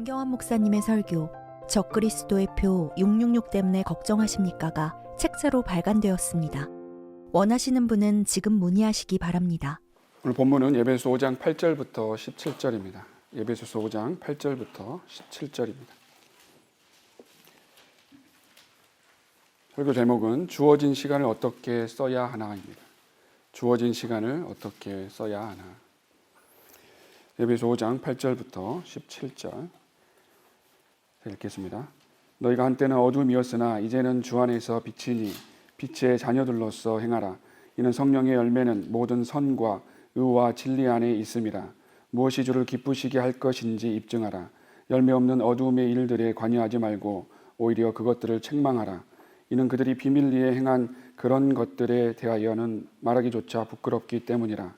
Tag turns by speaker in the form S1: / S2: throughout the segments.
S1: 김경환 목사님의 설교 적그리스도의 표 666 때문에 걱정하십니까가 책자로 발간되었습니다. 원하시는 분은 지금 문의하시기 바랍니다.
S2: 오늘 본문은 에베소 5장 8절부터 17절입니다. 에베소서 5장 8절부터 17절입니다. 설교 제목은 주어진 시간을 어떻게 써야 하나입니다. 주어진 시간을 어떻게 써야 하나. 에베소 5장 8절부터 17절 읽겠습니다. 너희가 한때는 어둠이었으나 이제는 주 안에서 빛이니 빛의 자녀들로서 행하라. 이는 성령의 열매는 모든 선과 의와 진리 안에 있음이라. 무엇이 주를 기쁘시게 할 것인지 입증하라. 열매 없는 어두움의 일들에 관여하지 말고 오히려 그것들을 책망하라. 이는 그들이 비밀리에 행한 그런 것들에 대하여는 말하기조차 부끄럽기 때문이라.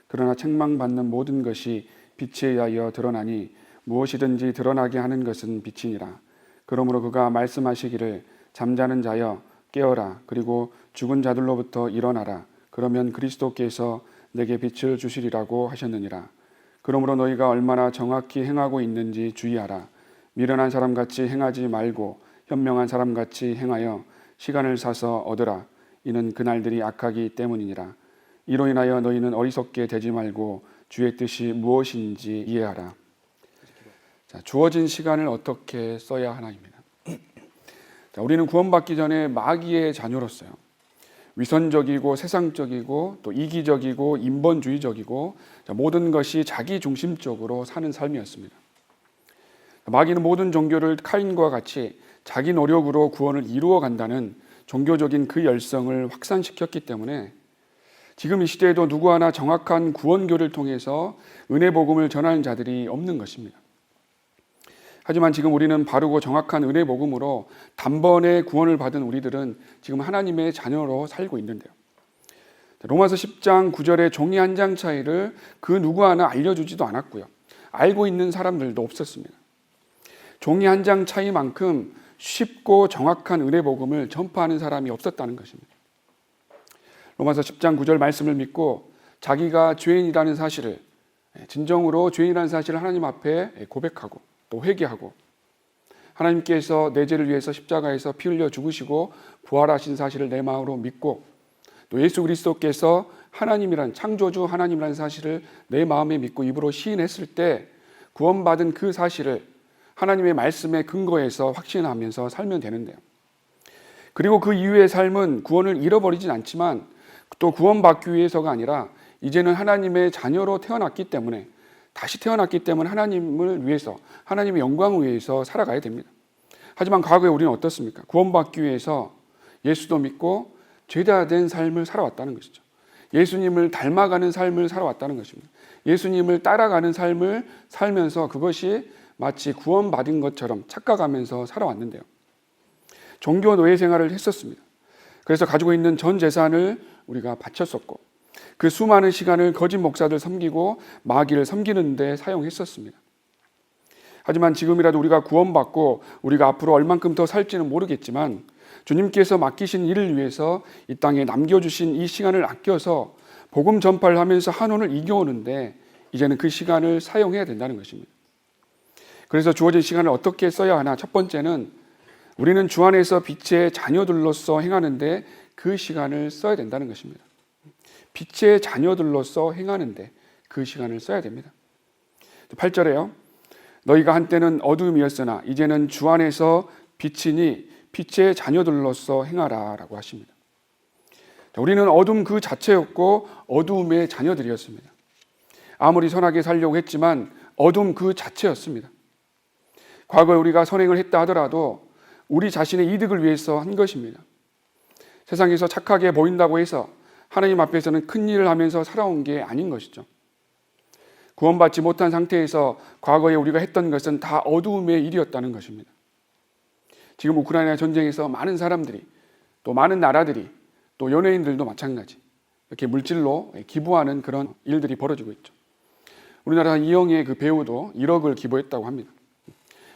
S2: 그러나 책망받는 모든 것이 빛에 의하여 드러나니 무엇이든지 드러나게 하는 것은 빛이니라. 그러므로 그가 말씀하시기를 잠자는 자여 깨어라. 그리고 죽은 자들로부터 일어나라. 그러면 그리스도께서 내게 빛을 주시리라고 하셨느니라. 그러므로 너희가 얼마나 정확히 행하고 있는지 주의하라. 미련한 사람같이 행하지 말고 현명한 사람같이 행하여 시간을 사서 얻으라. 이는 그날들이 악하기 때문이니라. 이로 인하여 너희는 어리석게 되지 말고 주의 뜻이 무엇인지 이해하라. 자, 주어진 시간을 어떻게 써야 하나입니다. 자, 우리는 구원받기 전에 마귀의 자녀로서요. 위선적이고 세상적이고 또 이기적이고 인본주의적이고 모든 것이 자기 중심적으로 사는 삶이었습니다. 마귀는 모든 종교를 카인과 같이 자기 노력으로 구원을 이루어 간다는 종교적인 그 열성을 확산시켰기 때문에 지금 이 시대에도 누구 하나 정확한 구원교를 통해서 은혜 복음을 전하는 자들이 없는 것입니다. 하지만 지금 우리는 바르고 정확한 은혜 복음으로 단번에 구원을 받은 우리들은 지금 하나님의 자녀로 살고 있는데요. 로마서 10장 9절의 종이 한 장 차이를 그 누구 하나 알려주지도 않았고요. 알고 있는 사람들도 없었습니다. 종이 한 장 차이만큼 쉽고 정확한 은혜 복음을 전파하는 사람이 없었다는 것입니다. 로마서 10장 9절 말씀을 믿고 자기가 죄인이라는 사실을, 진정으로 죄인이라는 사실을 하나님 앞에 고백하고 또 회개하고 하나님께서 내 죄를 위해서 십자가에서 피 흘려 죽으시고 부활하신 사실을 내 마음으로 믿고 또 예수 그리스도께서 하나님이란 창조주 하나님이라는 사실을 내 마음에 믿고 입으로 시인했을 때 구원받은 그 사실을 하나님의 말씀에 근거해서 확신하면서 살면 되는데요. 그리고 그 이후의 삶은 구원을 잃어버리진 않지만 또 구원받기 위해서가 아니라 이제는 하나님의 자녀로 태어났기 때문에 다시 태어났기 때문에 하나님을 위해서 하나님의 영광을 위해서 살아가야 됩니다. 하지만 과거에 우리는 어떻습니까? 구원받기 위해서 예수도 믿고 죄다된 삶을 살아왔다는 것이죠. 예수님을 닮아가는 삶을 살아왔다는 것입니다. 예수님을 따라가는 삶을 살면서 그것이 마치 구원받은 것처럼 착각하면서 살아왔는데요. 종교 노예 생활을 했었습니다. 그래서 가지고 있는 전 재산을 우리가 바쳤었고 그 수많은 시간을 거짓 목사들 섬기고 마귀를 섬기는 데 사용했었습니다. 하지만 지금이라도 우리가 구원받고 우리가 앞으로 얼만큼 더 살지는 모르겠지만 주님께서 맡기신 일을 위해서 이 땅에 남겨주신 이 시간을 아껴서 복음 전파를 하면서 한온을 이겨오는데 이제는 그 시간을 사용해야 된다는 것입니다. 그래서 주어진 시간을 어떻게 써야 하나? 첫 번째는 우리는 주 안에서 빛의 자녀들로서 행하는데 그 시간을 써야 된다는 것입니다. 빛의 자녀들로서 행하는데 그 시간을 써야 됩니다. 8절에요. 너희가 한때는 어두움이었으나 이제는 주 안에서 빛이니 빛의 자녀들로서 행하라 라고 하십니다. 우리는 어둠 그 자체였고 어두움의 자녀들이었습니다. 아무리 선하게 살려고 했지만 어둠 그 자체였습니다. 과거에 우리가 선행을 했다 하더라도 우리 자신의 이득을 위해서 한 것입니다. 세상에서 착하게 보인다고 해서 하나님 앞에서는 큰 일을 하면서 살아온 게 아닌 것이죠. 구원받지 못한 상태에서 과거에 우리가 했던 것은 다 어두움의 일이었다는 것입니다. 지금 우크라이나 전쟁에서 많은 사람들이 또 많은 나라들이 또 연예인들도 마찬가지 이렇게 물질로 기부하는 그런 일들이 벌어지고 있죠. 우리나라 이영애 그 배우도 1억을 기부했다고 합니다.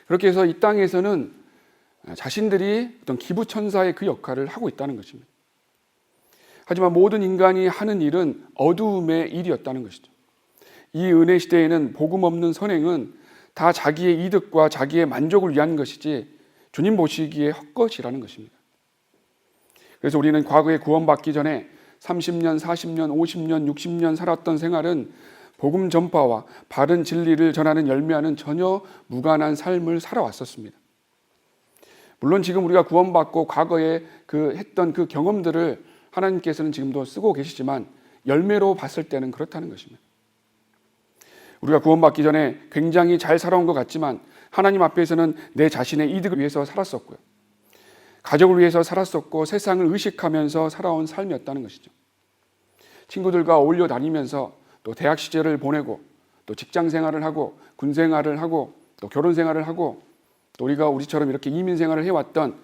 S2: 그렇게 해서 이 땅에서는 자신들이 어떤 기부천사의 그 역할을 하고 있다는 것입니다. 하지만 모든 인간이 하는 일은 어두움의 일이었다는 것이죠. 이 은혜 시대에는 복음 없는 선행은 다 자기의 이득과 자기의 만족을 위한 것이지 주님 보시기에 헛것이라는 것입니다. 그래서 우리는 과거에 구원받기 전에 30년, 40년, 50년, 60년 살았던 생활은 복음 전파와 바른 진리를 전하는 열매와는 전혀 무관한 삶을 살아왔었습니다. 물론 지금 우리가 구원받고 과거에 했던 그 경험들을 하나님께서는 지금도 쓰고 계시지만 열매로 봤을 때는 그렇다는 것입니다. 우리가 구원받기 전에 굉장히 잘 살아온 것 같지만 하나님 앞에서는 내 자신의 이득을 위해서 살았었고요. 가족을 위해서 살았었고 세상을 의식하면서 살아온 삶이었다는 것이죠. 친구들과 어울려 다니면서 또 대학 시절을 보내고 또 직장 생활을 하고 군 생활을 하고 또 결혼 생활을 하고 또 우리처럼 이렇게 이민 생활을 해왔던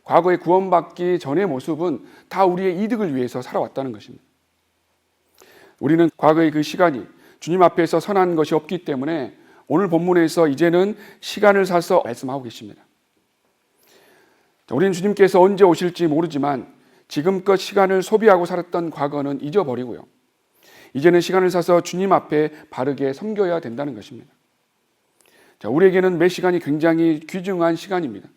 S2: 과거의 구원받기 전의 모습은 다 우리의 이득을 위해서 살아왔다는 것입니다. 우리는 과거의 그 시간이 주님 앞에서 선한 것이 없기 때문에 오늘 본문에서 이제는 시간을 사서 말씀하고 계십니다. 우리는 주님께서 언제 오실지 모르지만 지금껏 시간을 소비하고 살았던 과거는 잊어버리고요. 이제는 시간을 사서 주님 앞에 바르게 섬겨야 된다는 것입니다. 우리에게는 매 시간이 굉장히 귀중한 시간입니다.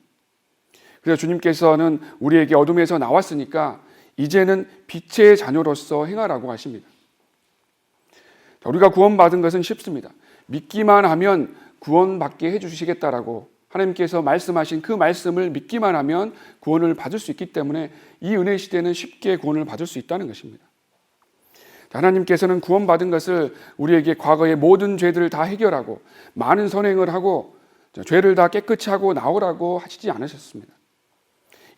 S2: 그래서 주님께서는 우리에게 어둠에서 나왔으니까 이제는 빛의 자녀로서 행하라고 하십니다. 우리가 구원받은 것은 쉽습니다. 믿기만 하면 구원받게 해주시겠다라고 하나님께서 말씀하신 그 말씀을 믿기만 하면 구원을 받을 수 있기 때문에 이 은혜 시대는 쉽게 구원을 받을 수 있다는 것입니다. 하나님께서는 구원받은 것을 우리에게 과거의 모든 죄들을 다 해결하고 많은 선행을 하고 죄를 다 깨끗이 하고 나오라고 하시지 않으셨습니다.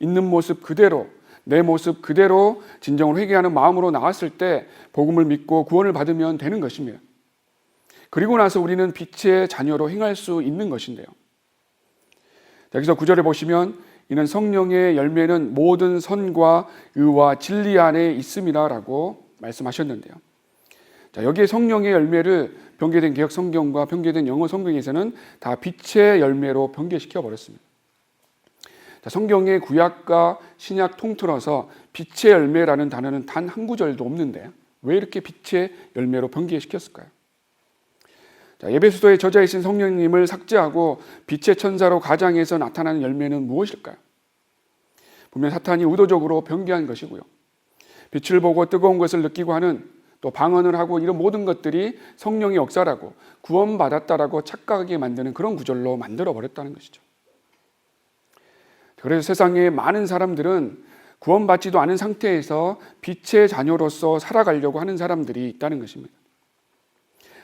S2: 있는 모습 그대로 내 모습 그대로 진정으로 회개하는 마음으로 나왔을 때 복음을 믿고 구원을 받으면 되는 것입니다. 그리고 나서 우리는 빛의 자녀로 행할 수 있는 것인데요. 여기서 9절에 보시면 이는 성령의 열매는 모든 선과 의와 진리 안에 있음이라 라고 말씀하셨는데요. 여기에 성령의 열매를 변개된 개역 성경과 변개된 영어 성경에서는 다 빛의 열매로 변개시켜 버렸습니다. 성경의 구약과 신약 통틀어서 빛의 열매라는 단어는 단 한 구절도 없는데 왜 이렇게 빛의 열매로 변개시켰을까요? 에베소서의 저자이신 성령님을 삭제하고 빛의 천사로 가장해서 나타나는 열매는 무엇일까요? 분명 사탄이 의도적으로 변개한 것이고요. 빛을 보고 뜨거운 것을 느끼고 하는 또 방언을 하고 이런 모든 것들이 성령의 역사라고 구원받았다라고 착각하게 만드는 그런 구절로 만들어 버렸다는 것이죠. 그래서 세상에 많은 사람들은 구원받지도 않은 상태에서 빛의 자녀로서 살아가려고 하는 사람들이 있다는 것입니다.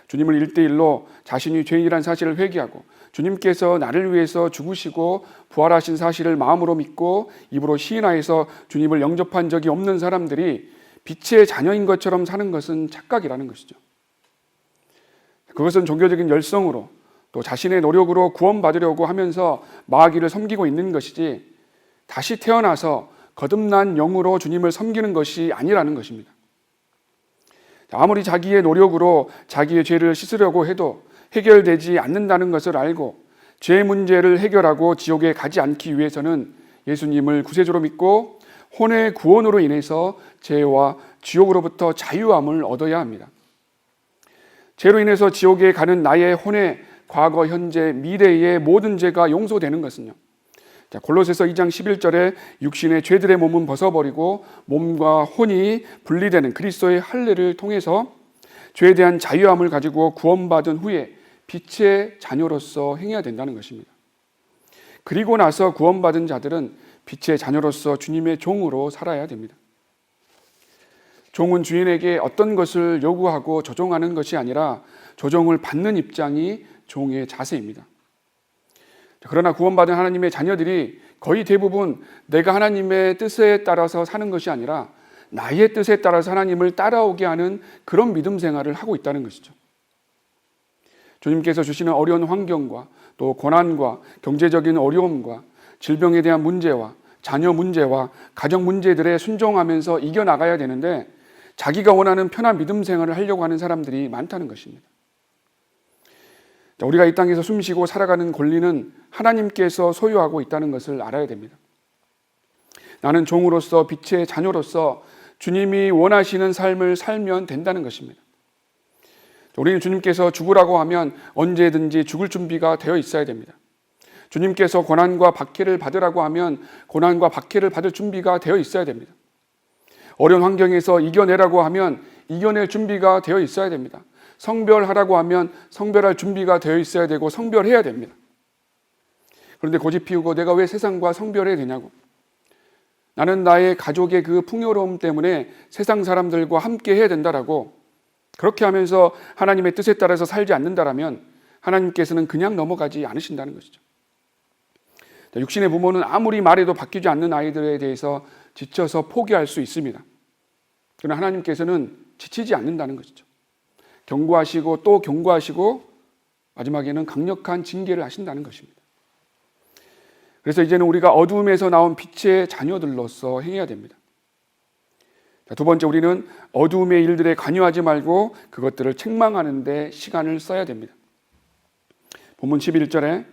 S2: 주님을 1대1로 자신이 죄인이라는 사실을 회개하고 주님께서 나를 위해서 죽으시고 부활하신 사실을 마음으로 믿고 입으로 시인하여서 주님을 영접한 적이 없는 사람들이 빛의 자녀인 것처럼 사는 것은 착각이라는 것이죠. 그것은 종교적인 열성으로 또 자신의 노력으로 구원받으려고 하면서 마귀를 섬기고 있는 것이지 다시 태어나서 거듭난 영으로 주님을 섬기는 것이 아니라는 것입니다. 아무리 자기의 노력으로 자기의 죄를 씻으려고 해도 해결되지 않는다는 것을 알고 죄 문제를 해결하고 지옥에 가지 않기 위해서는 예수님을 구세주로 믿고 혼의 구원으로 인해서 죄와 지옥으로부터 자유함을 얻어야 합니다. 죄로 인해서 지옥에 가는 나의 혼의 과거, 현재, 미래의 모든 죄가 용서되는 것은요. 골로새서 2장 11절에 육신의 죄들의 몸은 벗어버리고 몸과 혼이 분리되는 그리스도의 할례를 통해서 죄에 대한 자유함을 가지고 구원받은 후에 빛의 자녀로서 행해야 된다는 것입니다. 그리고 나서 구원받은 자들은 빛의 자녀로서 주님의 종으로 살아야 됩니다. 종은 주인에게 어떤 것을 요구하고 조종하는 것이 아니라 조종을 받는 입장이 종의 자세입니다. 그러나 구원받은 하나님의 자녀들이 거의 대부분 내가 하나님의 뜻에 따라서 사는 것이 아니라 나의 뜻에 따라서 하나님을 따라오게 하는 그런 믿음 생활을 하고 있다는 것이죠. 주님께서 주시는 어려운 환경과 또 고난과 경제적인 어려움과 질병에 대한 문제와 자녀 문제와 가정 문제들에 순종하면서 이겨나가야 되는데 자기가 원하는 편한 믿음 생활을 하려고 하는 사람들이 많다는 것입니다. 우리가 이 땅에서 숨쉬고 살아가는 권리는 하나님께서 소유하고 있다는 것을 알아야 됩니다. 나는 종으로서 빛의 자녀로서 주님이 원하시는 삶을 살면 된다는 것입니다. 우리는 주님께서 죽으라고 하면 언제든지 죽을 준비가 되어 있어야 됩니다. 주님께서 고난과 박해를 받으라고 하면 고난과 박해를 받을 준비가 되어 있어야 됩니다. 어려운 환경에서 이겨내라고 하면 이겨낼 준비가 되어 있어야 됩니다. 성별하라고 하면 성별할 준비가 되어 있어야 되고 성별해야 됩니다. 그런데 고집 피우고 내가 왜 세상과 성별해야 되냐고. 나는 나의 가족의 그 풍요로움 때문에 세상 사람들과 함께 해야 된다라고 그렇게 하면서 하나님의 뜻에 따라서 살지 않는다라면 하나님께서는 그냥 넘어가지 않으신다는 것이죠. 육신의 부모는 아무리 말해도 바뀌지 않는 아이들에 대해서 지쳐서 포기할 수 있습니다. 그러나 하나님께서는 지치지 않는다는 것이죠. 경고하시고 또 경고하시고 마지막에는 강력한 징계를 하신다는 것입니다. 그래서 이제는 우리가 어두움에서 나온 빛의 자녀들로서 행해야 됩니다. 두 번째, 우리는 어두움의 일들에 관여하지 말고 그것들을 책망하는 데 시간을 써야 됩니다. 본문 11절에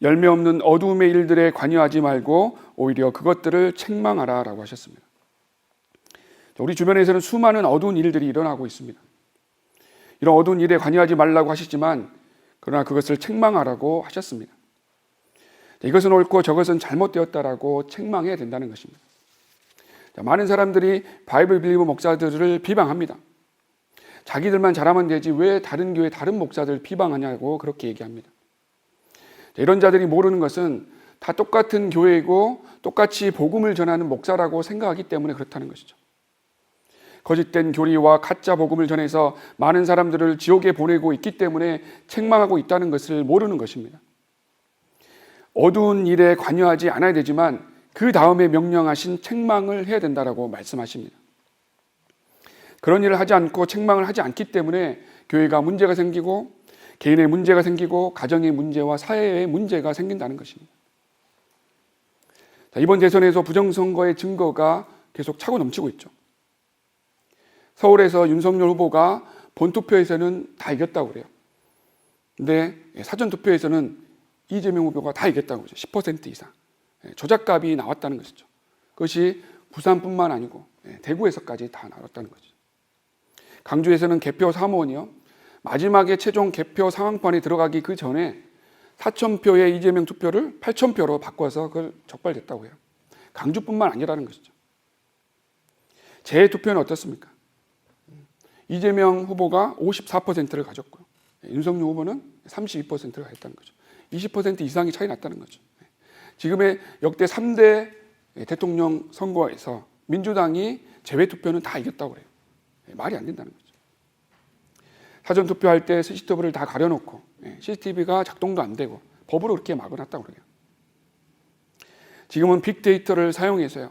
S2: 열매 없는 어두움의 일들에 관여하지 말고 오히려 그것들을 책망하라 라고 하셨습니다. 우리 주변에서는 수많은 어두운 일들이 일어나고 있습니다. 이런 어두운 일에 관여하지 말라고 하시지만 그러나 그것을 책망하라고 하셨습니다. 이것은 옳고 저것은 잘못되었다라고 책망해야 된다는 것입니다. 많은 사람들이 바이블 빌리버 목사들을 비방합니다. 자기들만 잘하면 되지 왜 다른 교회 다른 목사들 비방하냐고 그렇게 얘기합니다. 이런 자들이 모르는 것은 다 똑같은 교회이고 똑같이 복음을 전하는 목사라고 생각하기 때문에 그렇다는 것이죠. 거짓된 교리와 가짜 복음을 전해서 많은 사람들을 지옥에 보내고 있기 때문에 책망하고 있다는 것을 모르는 것입니다. 어두운 일에 관여하지 않아야 되지만 그 다음에 명령하신 책망을 해야 된다라고 말씀하십니다. 그런 일을 하지 않고 책망을 하지 않기 때문에 교회가 문제가 생기고 개인의 문제가 생기고 가정의 문제와 사회의 문제가 생긴다는 것입니다. 이번 대선에서 부정선거의 증거가 계속 차고 넘치고 있죠. 서울에서 윤석열 후보가 본투표에서는 다 이겼다고 그래요. 근데 사전투표에서는 이재명 후보가 다 이겼다고 그러죠. 10% 이상. 조작값이 나왔다는 것이죠. 그것이 부산뿐만 아니고 대구에서까지 다 나왔다는 거죠. 강주에서는 개표 사무원이요. 마지막에 최종 개표 상황판에 들어가기 그 전에 4,000표의 이재명 투표를 8,000표로 바꿔서 그걸 적발됐다고 해요. 강주뿐만 아니라는 것이죠. 재투표는 어떻습니까? 이재명 후보가 54%를 가졌고요. 윤석열 후보는 32%를 가졌다는 거죠. 20% 이상이 차이 났다는 거죠. 지금의 역대 3대 대통령 선거에서 민주당이 재외투표는 다 이겼다고 그래요. 말이 안 된다는 거죠. 사전투표할 때 CCTV를 다 가려놓고 CCTV가 작동도 안 되고 법으로 그렇게 막아놨다고 그래요. 지금은 빅데이터를 사용해서요.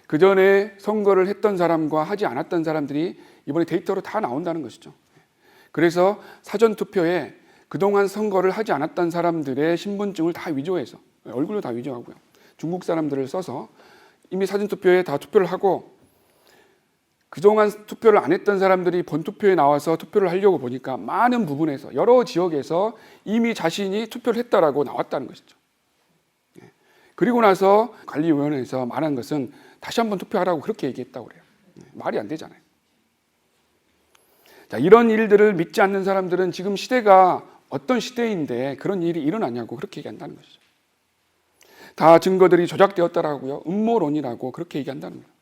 S2: 그 전에 선거를 했던 사람과 하지 않았던 사람들이 이번에 데이터로 다 나온다는 것이죠. 그래서 사전투표에 그동안 선거를 하지 않았던 사람들의 신분증을 다 위조해서 얼굴로 다 위조하고요. 중국 사람들을 써서 이미 사전투표에 다 투표를 하고 그동안 투표를 안 했던 사람들이 본투표에 나와서 투표를 하려고 보니까 많은 부분에서 여러 지역에서 이미 자신이 투표를 했다라고 나왔다는 것이죠. 그리고 나서 관리위원회에서 말한 것은 다시 한번 투표하라고 그렇게 얘기했다고 그래요. 말이 안 되잖아요. 자, 이런 일들을 믿지 않는 사람들은 지금 시대가 어떤 시대인데 그런 일이 일어나냐고 그렇게 얘기한다는 것이죠. 다 증거들이 조작되었다라고요. 음모론이라고 그렇게 얘기한다는 거예요.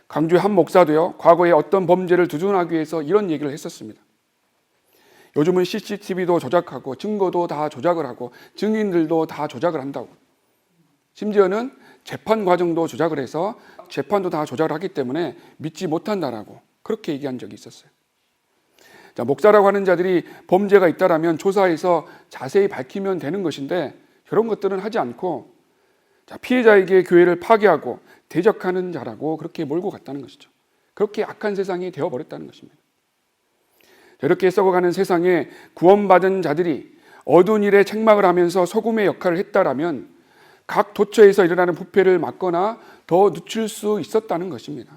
S2: 강주의 한 목사도요. 과거에 어떤 범죄를 두둔하기 위해서 이런 얘기를 했었습니다. 요즘은 CCTV도 조작하고 증거도 다 조작을 하고 증인들도 다 조작을 한다고. 심지어는 재판 과정도 조작을 해서 재판도 다 조작을 하기 때문에 믿지 못한다라고 그렇게 얘기한 적이 있었어요. 자, 목사라고 하는 자들이 범죄가 있다라면 조사해서 자세히 밝히면 되는 것인데 그런 것들은 하지 않고 피해자에게 교회를 파괴하고 대적하는 자라고 그렇게 몰고 갔다는 것이죠. 그렇게 악한 세상이 되어버렸다는 것입니다. 이렇게 썩어가는 세상에 구원받은 자들이 어두운 일에 책망을 하면서 소금의 역할을 했다라면 각 도처에서 일어나는 부패를 막거나 더 늦출 수 있었다는 것입니다.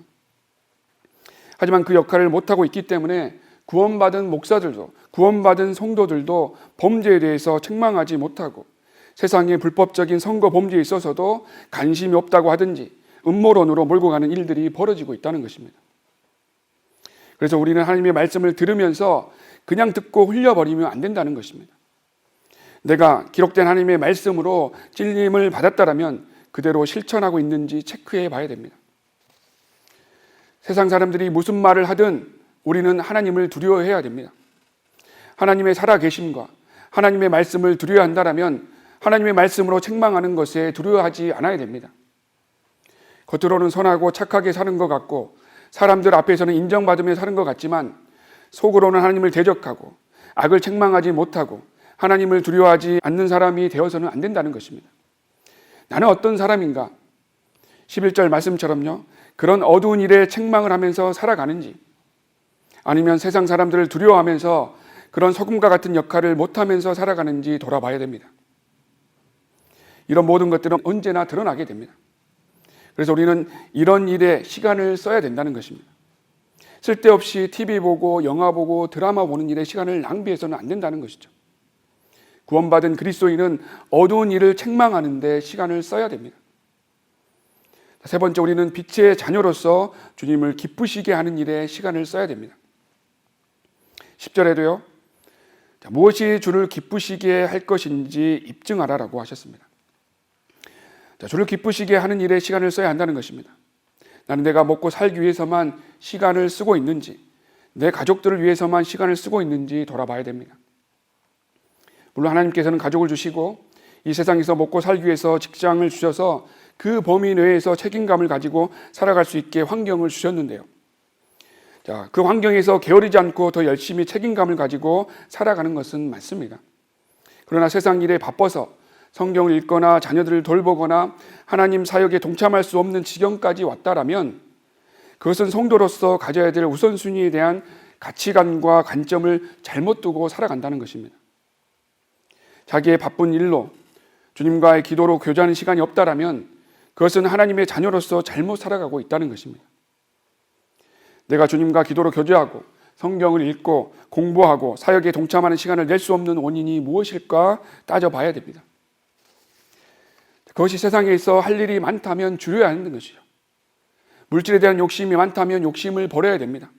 S2: 하지만 그 역할을 못하고 있기 때문에 구원받은 목사들도 구원받은 성도들도 범죄에 대해서 책망하지 못하고 세상의 불법적인 선거 범죄에 있어서도 관심이 없다고 하든지 음모론으로 몰고 가는 일들이 벌어지고 있다는 것입니다. 그래서 우리는 하나님의 말씀을 들으면서 그냥 듣고 흘려버리면 안 된다는 것입니다. 내가 기록된 하나님의 말씀으로 찔림을 받았다라면 그대로 실천하고 있는지 체크해 봐야 됩니다. 세상 사람들이 무슨 말을 하든 우리는 하나님을 두려워해야 됩니다. 하나님의 살아계심과 하나님의 말씀을 두려워한다라면 하나님의 말씀으로 책망하는 것에 두려워하지 않아야 됩니다. 겉으로는 선하고 착하게 사는 것 같고 사람들 앞에서는 인정받으며 사는 것 같지만 속으로는 하나님을 대적하고 악을 책망하지 못하고 하나님을 두려워하지 않는 사람이 되어서는 안 된다는 것입니다. 나는 어떤 사람인가? 11절 말씀처럼요, 그런 어두운 일에 책망을 하면서 살아가는지, 아니면 세상 사람들을 두려워하면서 그런 소금과 같은 역할을 못하면서 살아가는지 돌아봐야 됩니다. 이런 모든 것들은 언제나 드러나게 됩니다. 그래서 우리는 이런 일에 시간을 써야 된다는 것입니다. 쓸데없이 TV 보고 영화 보고 드라마 보는 일에 시간을 낭비해서는 안 된다는 것이죠. 구원받은 그리스도인은 어두운 일을 책망하는 데 시간을 써야 됩니다. 세 번째, 우리는 빛의 자녀로서 주님을 기쁘시게 하는 일에 시간을 써야 됩니다. 10절에도요, 무엇이 주를 기쁘시게 할 것인지 입증하라라고 하셨습니다. 주를 기쁘시게 하는 일에 시간을 써야 한다는 것입니다. 나는 내가 먹고 살기 위해서만 시간을 쓰고 있는지, 내 가족들을 위해서만 시간을 쓰고 있는지 돌아봐야 됩니다. 물론 하나님께서는 가족을 주시고 이 세상에서 먹고 살기 위해서 직장을 주셔서 그 범위 내에서 책임감을 가지고 살아갈 수 있게 환경을 주셨는데요. 그 환경에서 게으르지 않고 더 열심히 책임감을 가지고 살아가는 것은 맞습니다. 그러나 세상 일에 바빠서 성경을 읽거나 자녀들을 돌보거나 하나님 사역에 동참할 수 없는 지경까지 왔다라면 그것은 성도로서 가져야 될 우선순위에 대한 가치관과 관점을 잘못 두고 살아간다는 것입니다. 자기의 바쁜 일로 주님과의 기도로 교제하는 시간이 없다라면 그것은 하나님의 자녀로서 잘못 살아가고 있다는 것입니다. 내가 주님과 기도로 교제하고 성경을 읽고 공부하고 사역에 동참하는 시간을 낼 수 없는 원인이 무엇일까 따져봐야 됩니다. 그것이 세상에서 할 일이 많다면 줄여야 하는 것이죠. 물질에 대한 욕심이 많다면 욕심을 버려야 됩니다.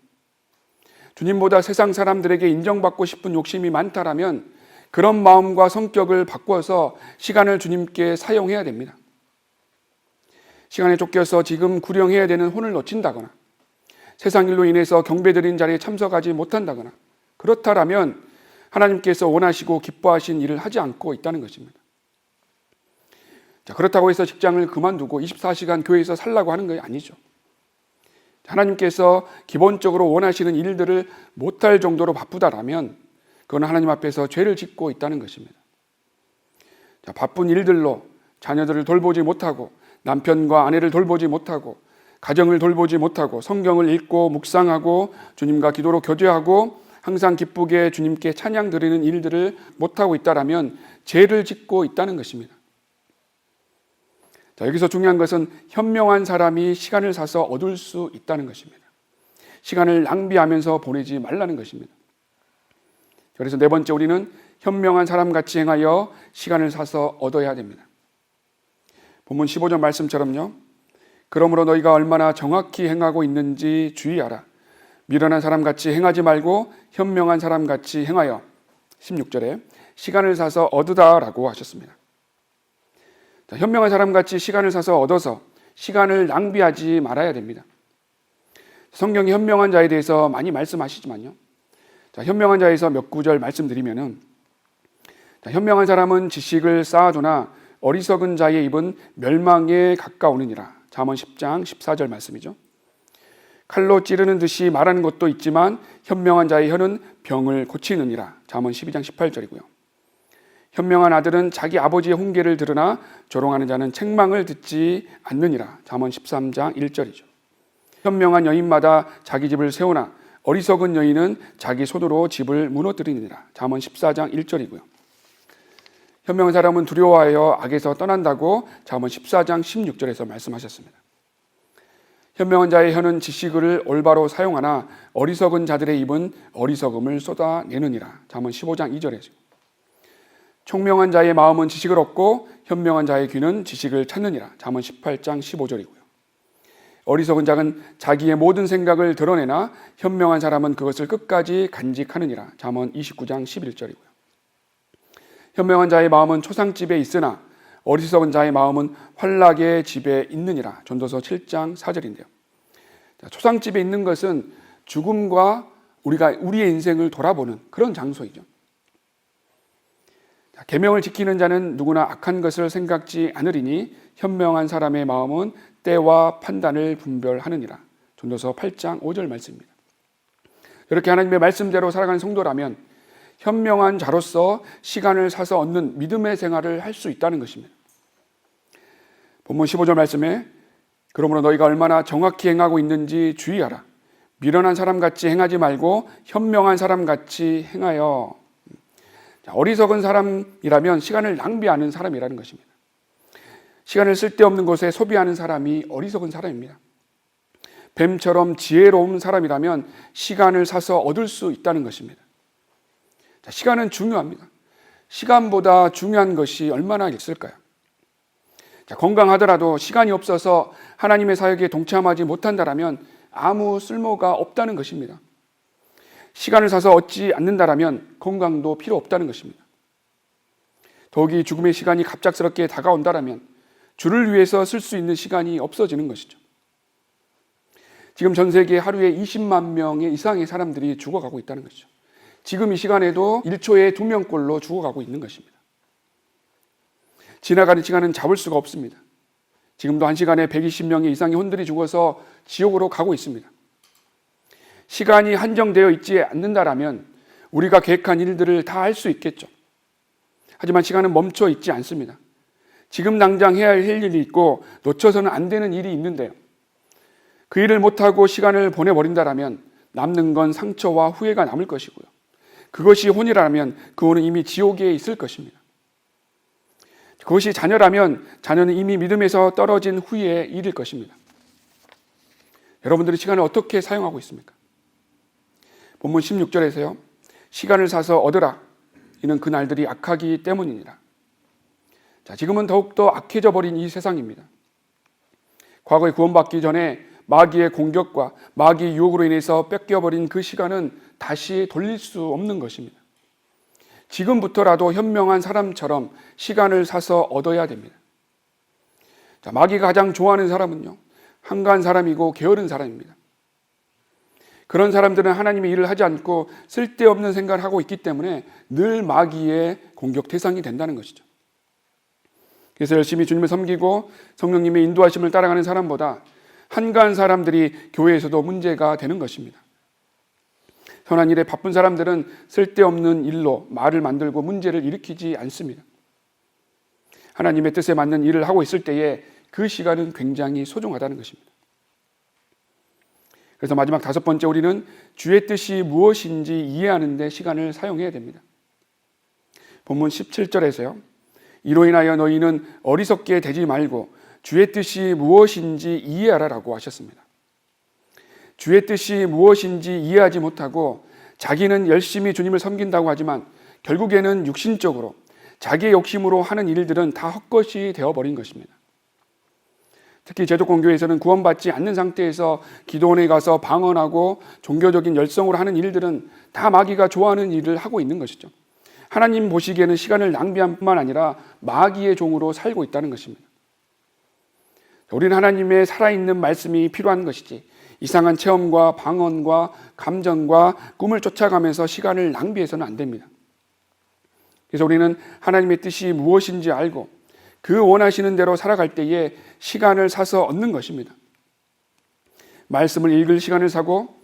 S2: 주님보다 세상 사람들에게 인정받고 싶은 욕심이 많다라면 그런 마음과 성격을 바꿔서 시간을 주님께 사용해야 됩니다. 시간에 쫓겨서 지금 구령해야 되는 혼을 놓친다거나 세상 일로 인해서 경배드린 자리에 참석하지 못한다거나 그렇다라면 하나님께서 원하시고 기뻐하신 일을 하지 않고 있다는 것입니다. 그렇다고 해서 직장을 그만두고 24시간 교회에서 살라고 하는 것이 아니죠. 하나님께서 기본적으로 원하시는 일들을 못할 정도로 바쁘다라면 그건 하나님 앞에서 죄를 짓고 있다는 것입니다. 바쁜 일들로 자녀들을 돌보지 못하고 남편과 아내를 돌보지 못하고 가정을 돌보지 못하고 성경을 읽고 묵상하고 주님과 기도로 교제하고 항상 기쁘게 주님께 찬양 드리는 일들을 못하고 있다라면 죄를 짓고 있다는 것입니다. 여기서 중요한 것은 현명한 사람이 시간을 사서 얻을 수 있다는 것입니다. 시간을 낭비하면서 보내지 말라는 것입니다. 그래서 네 번째, 우리는 현명한 사람같이 행하여 시간을 사서 얻어야 됩니다. 본문 15절 말씀처럼요, 그러므로 너희가 얼마나 정확히 행하고 있는지 주의하라. 미련한 사람같이 행하지 말고 현명한 사람같이 행하여 16절에 시간을 사서 얻으다라고 하셨습니다. 현명한 사람같이 시간을 사서 얻어서 시간을 낭비하지 말아야 됩니다. 성경이 현명한 자에 대해서 많이 말씀하시지만요, 현명한 자에서 몇 구절 말씀드리면은, 현명한 사람은 지식을 쌓아두나 어리석은 자의 입은 멸망에 가까우느니라. 잠언 10장 14절 말씀이죠. 칼로 찌르는 듯이 말하는 것도 있지만 현명한 자의 혀는 병을 고치느니라. 잠언 12장 18절이고요. 현명한 아들은 자기 아버지의 훈계를 들으나 조롱하는 자는 책망을 듣지 않느니라. 잠언 13장 1절이죠. 현명한 여인마다 자기 집을 세우나 어리석은 여인은 자기 손으로 집을 무너뜨리느니라. 잠언 14장 1절이고요. 현명한 사람은 두려워하여 악에서 떠난다고 잠언 14장 16절에서 말씀하셨습니다. 현명한 자의 혀는 지식을 올바로 사용하나 어리석은 자들의 입은 어리석음을 쏟아내느니라. 잠언 15장 2절에서. 총명한 자의 마음은 지식을 얻고 현명한 자의 귀는 지식을 찾느니라. 잠언 18장 15절이고요. 어리석은 자는 자기의 모든 생각을 드러내나 현명한 사람은 그것을 끝까지 간직하느니라. 잠언 29장 11절이고요. 현명한 자의 마음은 초상집에 있으나 어리석은 자의 마음은 환락의 집에 있느니라. 전도서 7장 4절인데요. 초상집에 있는 것은 죽음과 우리의 인생을 돌아보는 그런 장소이죠. 계명을 지키는 자는 누구나 악한 것을 생각지 않으리니 현명한 사람의 마음은 때와 판단을 분별하느니라. 전도서 8장 5절 말씀입니다. 이렇게 하나님의 말씀대로 살아가는 성도라면 현명한 자로서 시간을 사서 얻는 믿음의 생활을 할 수 있다는 것입니다. 본문 15절 말씀에 그러므로 너희가 얼마나 정확히 행하고 있는지 주의하라. 미련한 사람같이 행하지 말고 현명한 사람같이 행하여. 어리석은 사람이라면 시간을 낭비하는 사람이라는 것입니다. 시간을 쓸데없는 곳에 소비하는 사람이 어리석은 사람입니다. 뱀처럼 지혜로운 사람이라면 시간을 사서 얻을 수 있다는 것입니다. 시간은 중요합니다. 시간보다 중요한 것이 얼마나 있을까요? 건강하더라도 시간이 없어서 하나님의 사역에 동참하지 못한다면 아무 쓸모가 없다는 것입니다. 시간을 사서 얻지 않는다면 건강도 필요 없다는 것입니다. 더욱이 죽음의 시간이 갑작스럽게 다가온다면 주를 위해서 쓸 수 있는 시간이 없어지는 것이죠. 지금 전 세계에 하루에 20만 명의 이상의 사람들이 죽어가고 있다는 것이죠. 지금 이 시간에도 1초에 2명꼴로 죽어가고 있는 것입니다. 지나가는 시간은 잡을 수가 없습니다. 지금도 1시간에 120명의 이상의 혼들이 죽어서 지옥으로 가고 있습니다. 시간이 한정되어 있지 않는다라면 우리가 계획한 일들을 다 할 수 있겠죠. 하지만 시간은 멈춰 있지 않습니다. 지금 당장 해야 할 일이 있고 놓쳐서는 안 되는 일이 있는데요. 그 일을 못하고 시간을 보내버린다라면 남는 건 상처와 후회가 남을 것이고요. 그것이 혼이라면 그 혼은 이미 지옥에 있을 것입니다. 그것이 자녀라면 자녀는 이미 믿음에서 떨어진 후에 일일 것입니다. 여러분들이 시간을 어떻게 사용하고 있습니까? 본문 16절에서요. 시간을 사서 얻으라. 이는 그 날들이 악하기 때문이니라. 지금은 더욱더 악해져 버린 이 세상입니다. 과거에 구원받기 전에 마귀의 공격과 마귀의 유혹으로 인해서 뺏겨버린 그 시간은 다시 돌릴 수 없는 것입니다. 지금부터라도 현명한 사람처럼 시간을 사서 얻어야 됩니다. 마귀가 가장 좋아하는 사람은요, 한가한 사람이고 게으른 사람입니다. 그런 사람들은 하나님의 일을 하지 않고 쓸데없는 생각을 하고 있기 때문에 늘 마귀의 공격 대상이 된다는 것이죠. 그래서 열심히 주님을 섬기고 성령님의 인도하심을 따라가는 사람보다 한가한 사람들이 교회에서도 문제가 되는 것입니다. 선한 일에 바쁜 사람들은 쓸데없는 일로 말을 만들고 문제를 일으키지 않습니다. 하나님의 뜻에 맞는 일을 하고 있을 때에 그 시간은 굉장히 소중하다는 것입니다. 그래서 마지막 5번째, 우리는 주의 뜻이 무엇인지 이해하는 데 시간을 사용해야 됩니다. 본문 17절에서요. 이로 인하여 너희는 어리석게 되지 말고 주의 뜻이 무엇인지 이해하라라고 하셨습니다. 주의 뜻이 무엇인지 이해하지 못하고 자기는 열심히 주님을 섬긴다고 하지만 결국에는 육신적으로 자기의 욕심으로 하는 일들은 다 헛것이 되어버린 것입니다. 특히 제독공교회에서는 구원받지 않는 상태에서 기도원에 가서 방언하고 종교적인 열성으로 하는 일들은 다 마귀가 좋아하는 일을 하고 있는 것이죠. 하나님 보시기에는 시간을 낭비한 뿐만 아니라 마귀의 종으로 살고 있다는 것입니다. 우리는 하나님의 살아있는 말씀이 필요한 것이지 이상한 체험과 방언과 감정과 꿈을 쫓아가면서 시간을 낭비해서는 안 됩니다. 그래서 우리는 하나님의 뜻이 무엇인지 알고 그 원하시는 대로 살아갈 때에 시간을 사서 얻는 것입니다. 말씀을 읽을 시간을 사고,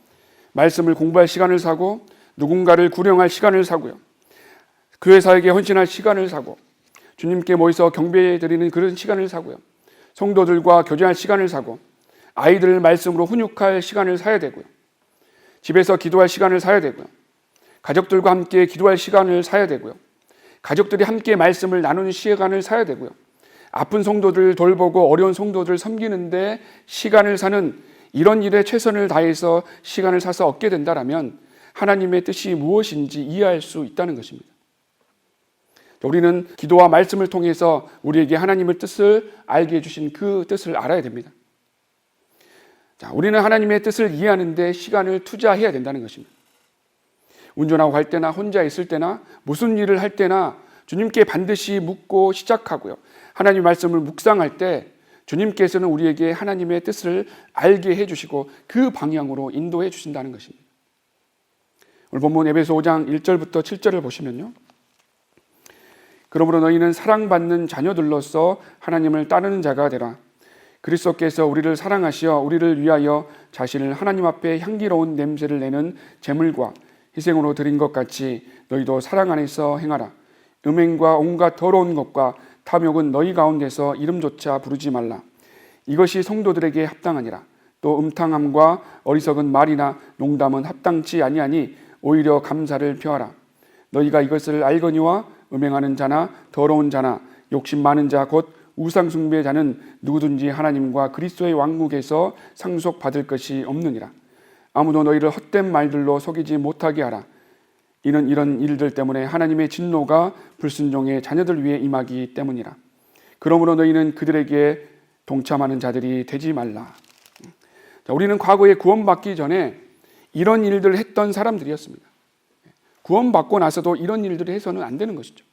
S2: 말씀을 공부할 시간을 사고, 누군가를 구령할 시간을 사고요. 교회 사역에 헌신할 시간을 사고, 주님께 모여서 경배해 드리는 그런 시간을 사고요. 성도들과 교제할 시간을 사고, 아이들을 말씀으로 훈육할 시간을 사야 되고요. 집에서 기도할 시간을 사야 되고요. 가족들과 함께 기도할 시간을 사야 되고요. 가족들이 함께 말씀을 나누는 시간을 사야 되고요. 아픈 성도들 돌보고 어려운 성도들 섬기는데 시간을 사는 이런 일에 최선을 다해서 시간을 사서 얻게 된다면 하나님의 뜻이 무엇인지 이해할 수 있다는 것입니다. 우리는 기도와 말씀을 통해서 우리에게 하나님의 뜻을 알게 해주신 그 뜻을 알아야 됩니다. 자, 우리는 하나님의 뜻을 이해하는 데 시간을 투자해야 된다는 것입니다. 운전하고 갈 때나 혼자 있을 때나 무슨 일을 할 때나 주님께 반드시 묻고 시작하고요. 하나님 말씀을 묵상할 때 주님께서는 우리에게 하나님의 뜻을 알게 해주시고 그 방향으로 인도해 주신다는 것입니다. 오늘 본문 에베소 5장 1절부터 7절을 보시면요. 그러므로 너희는 사랑받는 자녀들로서 하나님을 따르는 자가 되라. 그리스도께서 우리를 사랑하시어 우리를 위하여 자신을 하나님 앞에 향기로운 냄새를 내는 제물과 희생으로 드린 것 같이 너희도 사랑 안에서 행하라. 음행과 온갖 더러운 것과 탐욕은 너희 가운데서 이름조차 부르지 말라. 이것이 성도들에게 합당하니라. 또 음탕함과 어리석은 말이나 농담은 합당치 아니하니 오히려 감사를 표하라. 너희가 이것을 알거니와 음행하는 자나 더러운 자나 욕심 많은 자 곧 우상 숭배자는 누구든지 하나님과 그리스도의 왕국에서 상속받을 것이 없느니라. 아무도 너희를 헛된 말들로 속이지 못하게 하라. 이는 이런 일들 때문에 하나님의 진노가 불순종의 자녀들 위에 임하기 때문이라. 그러므로 너희는 그들에게 동참하는 자들이 되지 말라. 자, 우리는 과거에 구원받기 전에 이런 일들을 했던 사람들이었습니다. 구원받고 나서도 이런 일들을 해서는 안 되는 것이죠.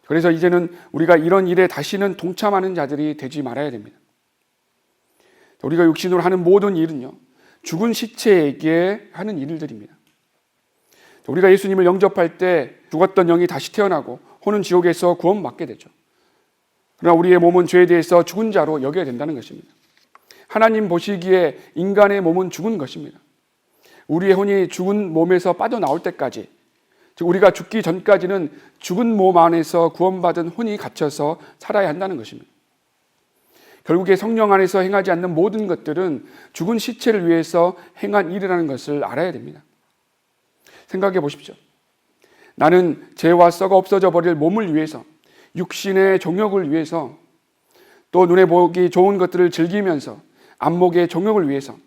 S2: 그래서 이제는 우리가 이런 일에 다시는 동참하는 자들이 되지 말아야 됩니다. 우리가 육신으로 하는 모든 일은요, 죽은 시체에게 하는 일들입니다. 우리가 예수님을 영접할 때 죽었던 영이 다시 태어나고 혼은 지옥에서 구원받게 되죠. 그러나 우리의 몸은 죄에 대해서 죽은 자로 여겨야 된다는 것입니다. 하나님 보시기에 인간의 몸은 죽은 것입니다. 우리의 혼이 죽은 몸에서 빠져나올 때까지, 즉 우리가 죽기 전까지는 죽은 몸 안에서 구원받은 혼이 갇혀서 살아야 한다는 것입니다. 결국에 성령 안에서 행하지 않는 모든 것들은 죽은 시체를 위해서 행한 일이라는 것을 알아야 됩니다. 생각해 보십시오. 나는 죄와 썩어 없어져 버릴 몸을 위해서, 육신의 정욕을 위해서, 또 눈에 보기 좋은 것들을 즐기면서 안목의 정욕을 위해서,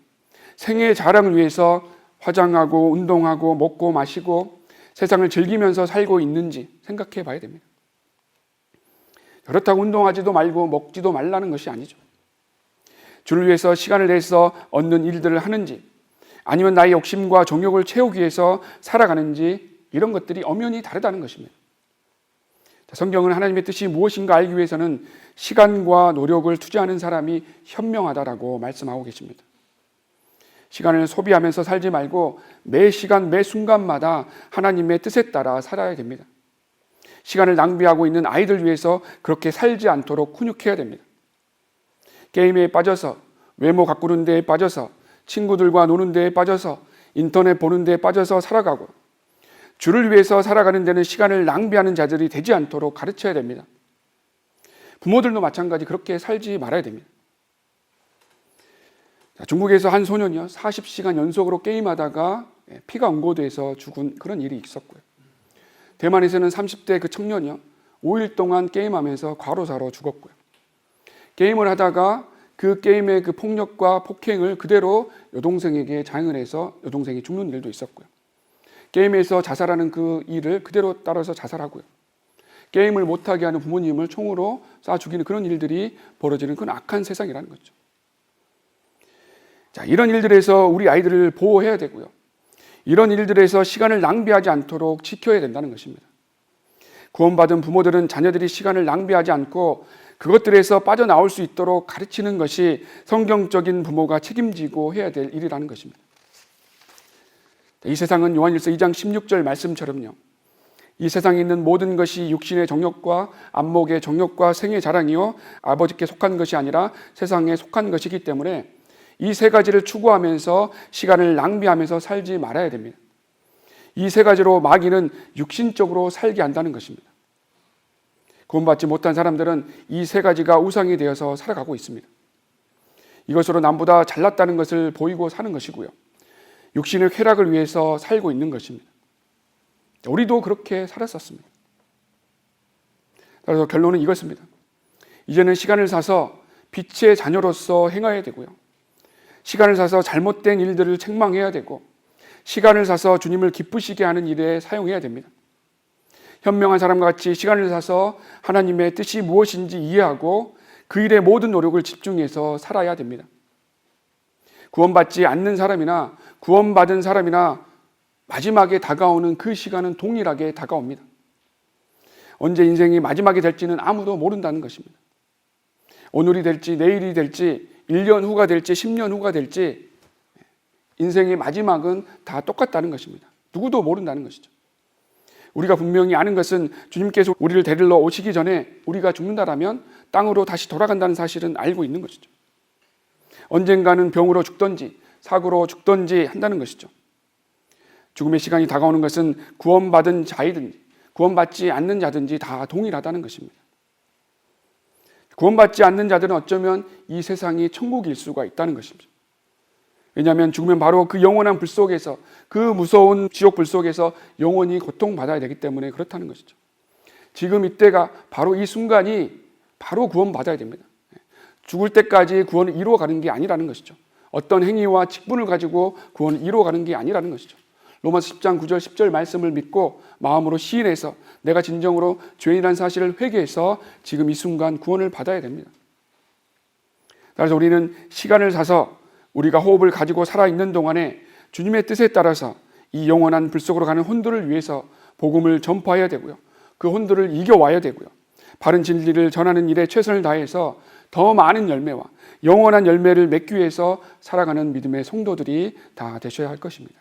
S2: 생애 자랑을 위해서 화장하고 운동하고 먹고 마시고 세상을 즐기면서 살고 있는지 생각해 봐야 됩니다. 그렇다고 운동하지도 말고 먹지도 말라는 것이 아니죠. 주를 위해서 시간을 내서 얻는 일들을 하는지, 아니면 나의 욕심과 정욕을 채우기 위해서 살아가는지, 이런 것들이 엄연히 다르다는 것입니다. 성경은 하나님의 뜻이 무엇인가 알기 위해서는 시간과 노력을 투자하는 사람이 현명하다라고 말씀하고 계십니다. 시간을 소비하면서 살지 말고 매 시간 매 순간마다 하나님의 뜻에 따라 살아야 됩니다. 시간을 낭비하고 있는 아이들 위해서 그렇게 살지 않도록 훈육해야 됩니다. 게임에 빠져서, 외모 가꾸는 데에 빠져서, 친구들과 노는 데에 빠져서, 인터넷 보는 데에 빠져서 살아가고, 주를 위해서 살아가는 데는 시간을 낭비하는 자들이 되지 않도록 가르쳐야 됩니다. 부모들도 마찬가지 그렇게 살지 말아야 됩니다. 중국에서 한 소년이요, 40시간 연속으로 게임하다가 피가 응고돼서 죽은 그런 일이 있었고요. 대만에서는 30대 그 청년이요, 5일 동안 게임하면서 과로사로 죽었고요. 게임을 하다가 그 게임의 그 폭력과 폭행을 그대로 여동생에게 자행을 해서 여동생이 죽는 일도 있었고요. 게임에서 자살하는 그 일을 그대로 따라서 자살하고요. 게임을 못하게 하는 부모님을 총으로 쏴 죽이는 그런 일들이 벌어지는 그런 악한 세상이라는 거죠. 자, 이런 일들에서 우리 아이들을 보호해야 되고요. 이런 일들에서 시간을 낭비하지 않도록 지켜야 된다는 것입니다. 구원받은 부모들은 자녀들이 시간을 낭비하지 않고 그것들에서 빠져나올 수 있도록 가르치는 것이 성경적인 부모가 책임지고 해야 될 일이라는 것입니다. 이 세상은 요한일서 2장 16절 말씀처럼요, 이 세상에 있는 모든 것이 육신의 정욕과 안목의 정욕과 생의 자랑이요 아버지께 속한 것이 아니라 세상에 속한 것이기 때문에 이 세 가지를 추구하면서 시간을 낭비하면서 살지 말아야 됩니다. 이 세 가지로 마귀는 육신적으로 살게 한다는 것입니다. 구원받지 못한 사람들은 이 세 가지가 우상이 되어서 살아가고 있습니다. 이것으로 남보다 잘났다는 것을 보이고 사는 것이고요, 육신의 쾌락을 위해서 살고 있는 것입니다. 우리도 그렇게 살았었습니다. 그래서 결론은 이것입니다. 이제는 시간을 사서 빛의 자녀로서 행해야 되고요, 시간을 사서 잘못된 일들을 책망해야 되고, 시간을 사서 주님을 기쁘시게 하는 일에 사용해야 됩니다. 현명한 사람과 같이 시간을 사서 하나님의 뜻이 무엇인지 이해하고 그 일에 모든 노력을 집중해서 살아야 됩니다. 구원받지 않는 사람이나 구원받은 사람이나 마지막에 다가오는 그 시간은 동일하게 다가옵니다. 언제 인생이 마지막이 될지는 아무도 모른다는 것입니다. 오늘이 될지 내일이 될지 1년 후가 될지 10년 후가 될지 인생의 마지막은 다 똑같다는 것입니다. 누구도 모른다는 것이죠. 우리가 분명히 아는 것은 주님께서 우리를 데리러 오시기 전에 우리가 죽는다라면 땅으로 다시 돌아간다는 사실은 알고 있는 것이죠. 언젠가는 병으로 죽든지 사고로 죽든지 한다는 것이죠. 죽음의 시간이 다가오는 것은 구원받은 자이든지 구원받지 않는 자든지 다 동일하다는 것입니다. 구원받지 않는 자들은 어쩌면 이 세상이 천국일 수가 있다는 것입니다. 왜냐하면 죽으면 바로 그 영원한 불 속에서, 그 무서운 지옥 불 속에서 영원히 고통받아야 되기 때문에 그렇다는 것이죠. 지금 이때가 바로 이 순간이 바로 구원받아야 됩니다. 죽을 때까지 구원을 이루어가는 게 아니라는 것이죠. 어떤 행위와 직분을 가지고 구원을 이루어가는 게 아니라는 것이죠. 로마서 10장 9절 10절 말씀을 믿고 마음으로 시인해서 내가 진정으로 죄인이라는 사실을 회개해서 지금 이 순간 구원을 받아야 됩니다. 따라서 우리는 시간을 사서 우리가 호흡을 가지고 살아있는 동안에 주님의 뜻에 따라서 이 영원한 불 속으로 가는 혼들을 위해서 복음을 전파해야 되고요. 그 혼들을 이겨와야 되고요. 바른 진리를 전하는 일에 최선을 다해서 더 많은 열매와 영원한 열매를 맺기 위해서 살아가는 믿음의 성도들이 다 되셔야 할 것입니다.